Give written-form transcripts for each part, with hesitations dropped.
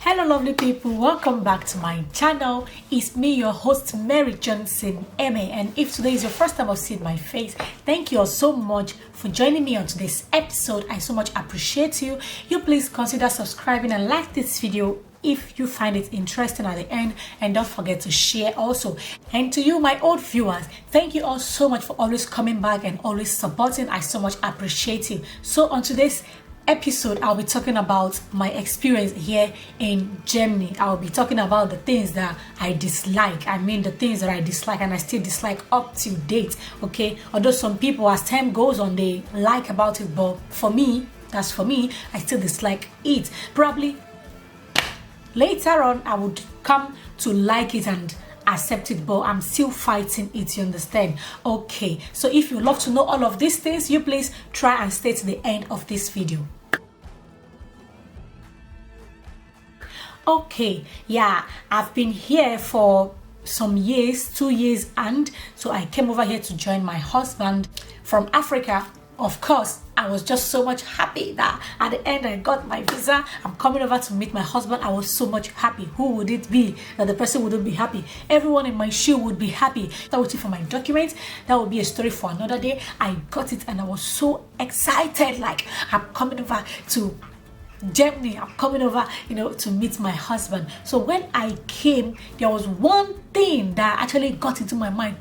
Hello lovely people, welcome back to my channel. It's me, your host Mary Johnson Eme, and if today is your first time of seeing my face, thank you all so much for joining me on today's episode. I so much appreciate you. Please consider subscribing and like this video if you find it interesting at the end, and don't forget to share also. And to you, my old viewers, thank you all so much for always coming back and always supporting. I so much appreciate you. So on today's episode, I'll be talking about my experience here in Germany. I'll be talking about the things that I dislike. The things that I dislike and I still dislike up to date. Okay, although some people, as time goes on, they like about it, but for me, I still dislike it. Probably later on I would come to like it and accept it, but I'm still fighting it, you understand? Okay, so if you love to know all of these things, you please try and stay to the end of this video. Okay, yeah, I've been here for some years, 2 years, and so I came over here to join my husband from Africa. Of course, I was just so much happy that at the end I got my visa. I'm coming over to meet my husband. I was so much happy. Who would it be that the person wouldn't be happy? Everyone in my shoe would be happy. That was it for my documents. That would be a story for another day. I got it and I was so excited. Like, I'm coming over to Germany. I'm coming over, to meet my husband. So when I came, there was one thing that actually got into my mind.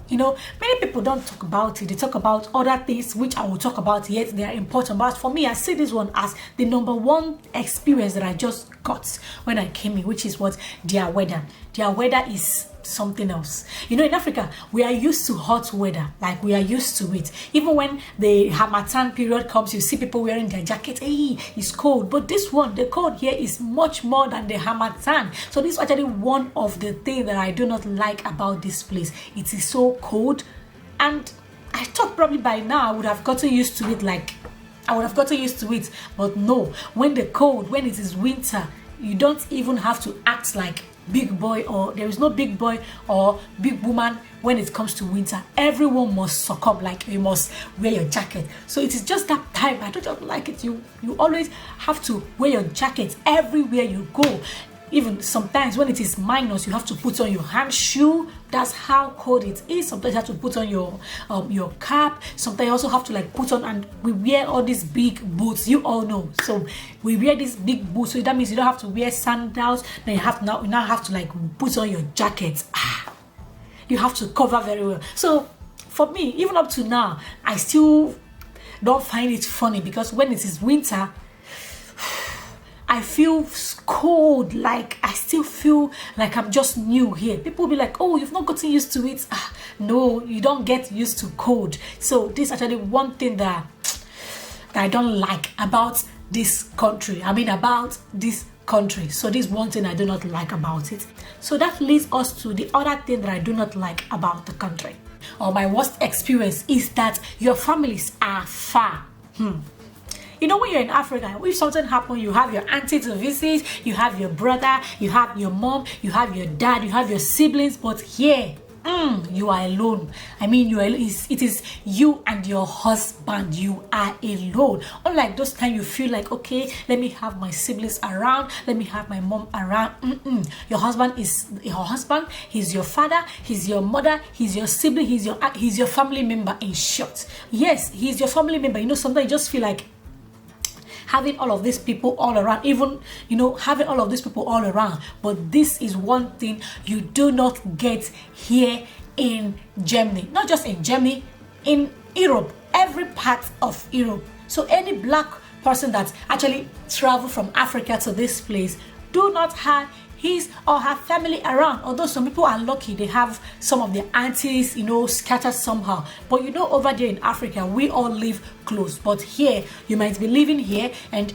Many people don't talk about it. They talk about other things, which I will talk about, yet they are important. But for me, I see this one as the number one experience that I just got when I came in, which is what their weather. Their weather is something else. In Africa, we are used to hot weather. Like, we are used to it. Even when the Harmattan period comes, you see people wearing their jackets. Hey, it's cold. But this one, the cold here is much more than the Harmattan. So this is actually one of the things that I do not like about this place. It is so cold, and I thought probably by now I would have gotten used to it. But no, when it is winter, you don't even have to act like big boy, or there is no big boy or big woman when it comes to winter. Everyone must succumb, like you must wear your jacket. So it is just that time. I don't just like it. You always have to wear your jacket everywhere you go. Even sometimes when it is minus, you have to put on your hand shoe. That's how cold it is. Sometimes you have to put on your cap. Sometimes you also have to put on, and we wear all these big boots. You all know. So we wear these big boots. So that means you don't have to wear sandals. Then you now have to put on your jacket. You have to cover very well. So for me, even up to now, I still don't find it funny, because when it is winter, I feel cold. Like, I still feel like I'm just new here. People will be like, oh, you've not gotten used to it. No, you don't get used to cold. So this is actually one thing that I don't like about this country. So this is one thing I do not like about it. So that leads us to the other thing that I do not like about the country, or my worst experience, is that your families are far. When you're in Africa, if something happens, you have your auntie to visit, you have your brother, you have your mom, you have your dad, you have your siblings. But here, you are alone. It is you and your husband. You are alone. Unlike those times you feel like, okay, let me have my siblings around, let me have my mom around. Your husband is your husband. He's your father. He's your mother. He's your sibling. He's your family member. In short, yes, he's your family member. Sometimes you just feel like having all of these people all around, but this is one thing you do not get here in Germany. Not just in Germany, in Europe, every part of Europe. So any black person that actually travel from Africa to this place do not have his or her family around. Although some people are lucky, they have some of their aunties, scattered somehow. But over there in Africa, we all live close. But here, you might be living here, and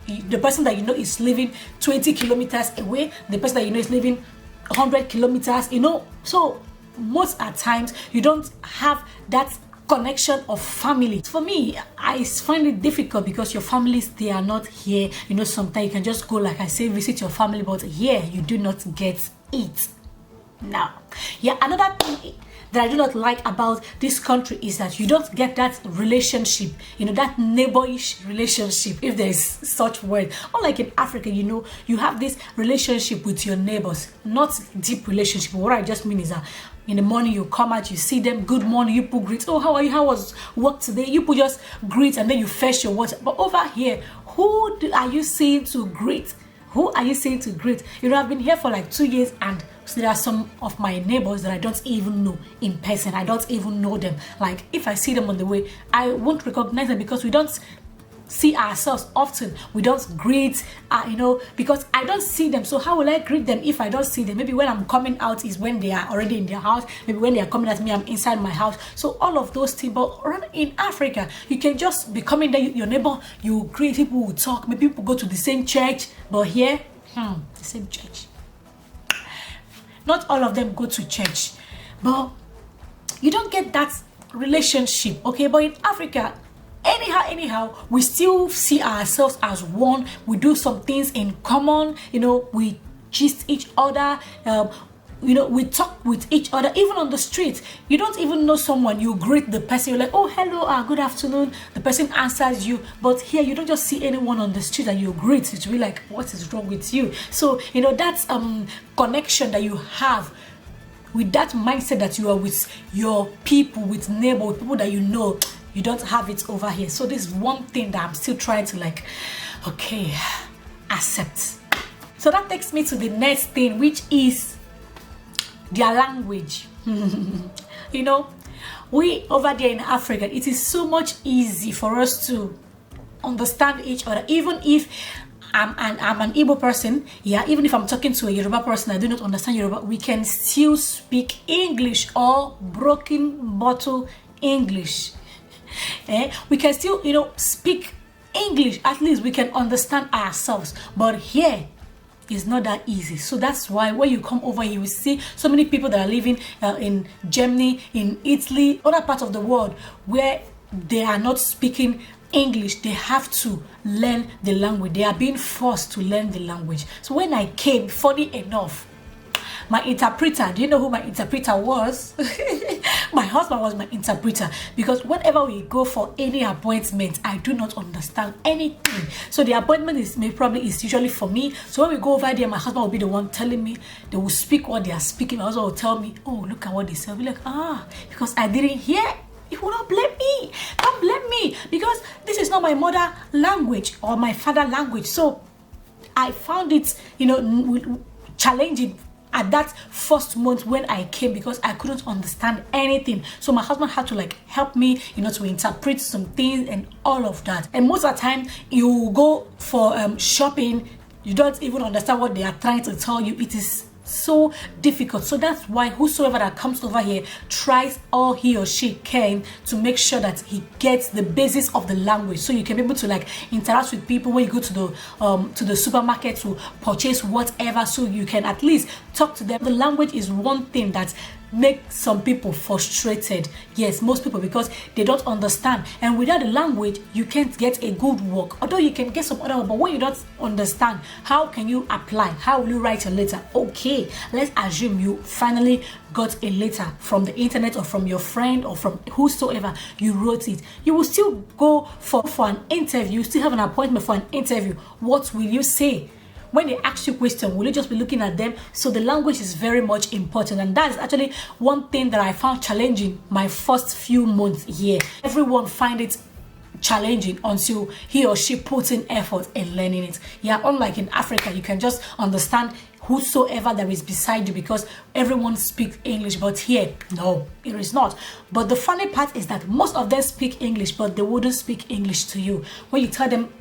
the person that is living 20 kilometers away, the person that is living 100 kilometers, So most at times, you don't have that connection of family. For me, I find it difficult because your families, they are not here. Sometimes you can just go, like I say, visit your family, but here you do not get it. Now, another thing that I do not like about this country is that you don't get that relationship, that neighborish relationship, if there is such word. Unlike in Africa, you have this relationship with your neighbors, not deep relationship. What I just mean is that in the morning you come out, you see them, good morning, you put greet, oh, how are you, how was work today, you put just greet, and then you fetch your water. But over here, who are you seeing to greet? Who are you saying to greet? I've been here for like 2 years, and so there are some of my neighbors that I don't even know in person. I don't even know them. Like, if I see them on the way, I won't recognize them because we don't see ourselves often. We don't greet, because I don't see them. So how will I greet them if I don't see them? Maybe when I'm coming out is when they are already in their house. Maybe when they are coming at me, I'm inside my house. So all of those things. But in Africa, you can just be coming there, your neighbor, you greet, people will talk. Maybe people go to the same church. But here, the same church. Not all of them go to church. But you don't get that relationship, okay? But in Africa, anyhow, we still see ourselves as one. We do some things in common, we gist each other, we talk with each other, even on the street. You don't even know someone, you greet the person, you're like, oh, hello, good afternoon. The person answers you. But here, you don't just see anyone on the street and you greet. It's really like, what is wrong with you? So, that's connection that you have with that mindset that you are with your people, with neighbor, with people that you know. You don't have it over here. So this is one thing that I'm still trying to accept. So that takes me to the next thing, which is their language. We over there in Africa, it is so much easy for us to understand each other. Even if I'm an Igbo person, even if I'm talking to a Yoruba person, I do not understand Yoruba, we can still speak English or broken bottle English. We can still, speak English. At least we can understand ourselves. But here, it's not that easy. So that's why when you come over here, you will see so many people that are living in Germany, in Italy, other parts of the world where they are not speaking English. They have to learn the language. They are being forced to learn the language. So when I came, funny enough, my interpreter, do you know who my interpreter was? My husband was my interpreter, because whenever we go for any appointment, I do not understand anything. So the appointment is usually for me. So when we go over there, my husband will be the one telling me. They will speak what they are speaking. My husband will tell me, oh, look at what they say. I'll be like, because I didn't hear. You will not blame me. Don't blame me, because this is not my mother language or my father language. So I found it, challenging at that first month when I came, because I couldn't understand anything. So my husband had to help me, to interpret some things and all of that. And most of the time, you go for shopping, you don't even understand what they are trying to tell you. It is so difficult. So that's why whosoever that comes over here tries all he or she can to make sure that he gets the basis of the language, so you can be able to interact with people when you go to the supermarket to purchase whatever, so you can at least talk to them. The language is one thing that makes some people frustrated. Yes, most people, because they don't understand, and without the language you can't get a good work. Although you can get some other work, but when you don't understand, how can you apply? How will you write a letter? Okay, let's assume you finally got a letter from the internet or from your friend or from whosoever, you wrote it. You will still go for an interview, you still have an appointment for an interview. What will you say? When they ask you a question, will you just be looking at them? So the language is very much important, and that is actually one thing that I found challenging my first few months here. Everyone find it challenging until he or she puts in effort in learning it. Unlike in Africa, you can just understand whosoever that is beside you because everyone speaks English. But here, no, it is not. But the funny part is that most of them speak English, but they wouldn't speak English to you. When you tell them,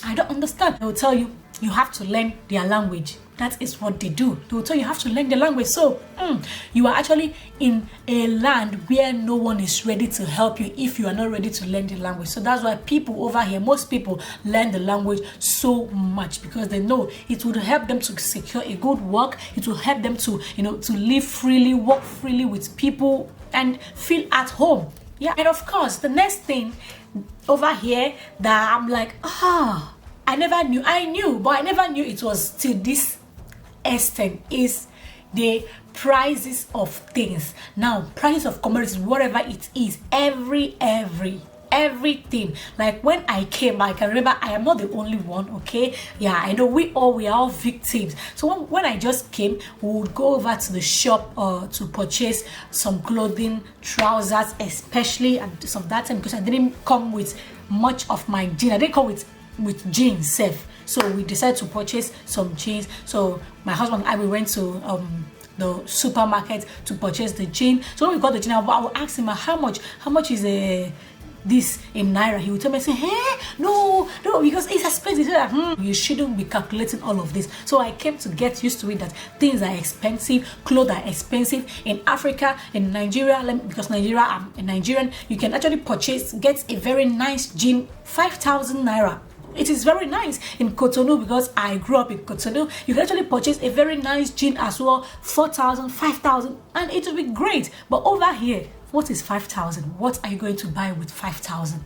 I don't understand, they will tell you, you have to learn their language. That is what they do. They will tell you have to learn the language. So you are actually in a land where no one is ready to help you if you are not ready to learn the language. So that's why people over here, most people learn the language so much, because they know it would help them to secure a good work. It will help them to, to live freely, work freely with people, and feel at home. And of course, the next thing over here that I'm like, I never knew. I knew, but I never knew it was to this extent, is the prices of things. Now, prices of commodities, whatever it is, everything. Like when I came, I can remember I am not the only one, okay? Yeah, I know we are all victims. So when I just came, we would go over to the shop to purchase some clothing, trousers especially, and some of that time, because I didn't come with much of my jeans. I didn't come with jeans safe. So we decided to purchase some jeans. So my husband and I, we went to the supermarket to purchase the jean. So when we got the jean, I will ask him, how much is this in naira? He would tell me, say, hey, no, because it's expensive. So you shouldn't be calculating all of this. So I came to get used to it, that things are expensive, clothes are expensive. In Africa, in Nigeria, because Nigeria, I'm a Nigerian, you can actually get a very nice jean, 5,000 naira. It is very nice. In Cotonou, because I grew up in Cotonou, you can actually purchase a very nice jean as well, 4,000, 5,000, and it will be great. But over here, what is 5,000? What are you going to buy with 5,000?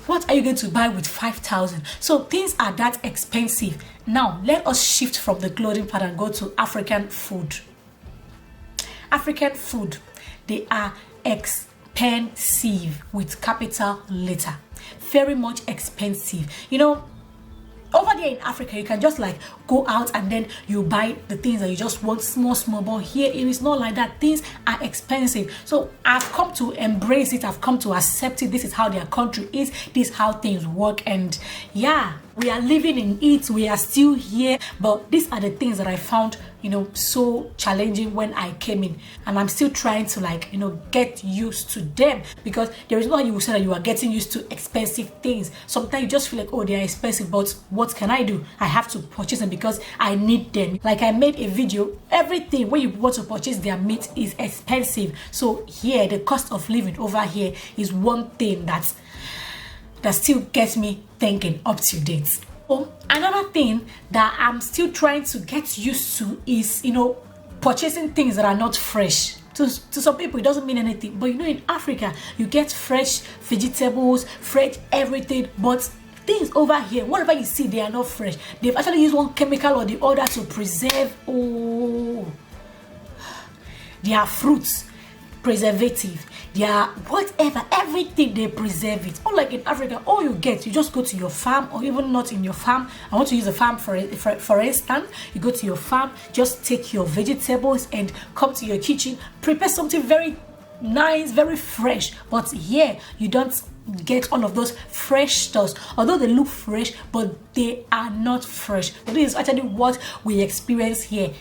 What are you going to buy with 5,000? So things are that expensive. Now, let us shift from the clothing part and go to African food. African food, they are expensive with capital letter. Very much expensive. You know, over there in Africa, you can just like go out and then you buy the things that you just want, small. But here it is not like that. Things are expensive. So I've come to embrace it. I've come to accept it. This is how their country is. This is how things work. And yeah, we are living in it. We are still here. But these are the things that I found, you know, so challenging when I came in. And I'm still trying to, like, you know, get used to them, because there is no how you will say that you are getting used to expensive things. Sometimes you just feel like, oh, they are expensive, but what can I do? I have to purchase them because I need them. Like I made a video, everything when you want to purchase their meat is expensive. So here, the cost of living over here is one thing that still gets me thinking up to date. Oh, another thing that I'm still trying to get used to is, you know, purchasing things that are not fresh. To some people, it doesn't mean anything. But you know, in Africa, you get fresh vegetables, fresh everything. But things over here, whatever you see, they are not fresh. They've actually used one chemical or the other to preserve. Oh, their fruits, preservative, their whatever, everything, they preserve it. Unlike in Africa, all you get, you just go to your farm, or even not in your farm. I want to use a farm for instance. You go to your farm, just take your vegetables and come to your kitchen, prepare something very nice, very fresh. But here, you don't get all of those fresh stuff. Although they look fresh, but they are not fresh. But this is actually what we experience here.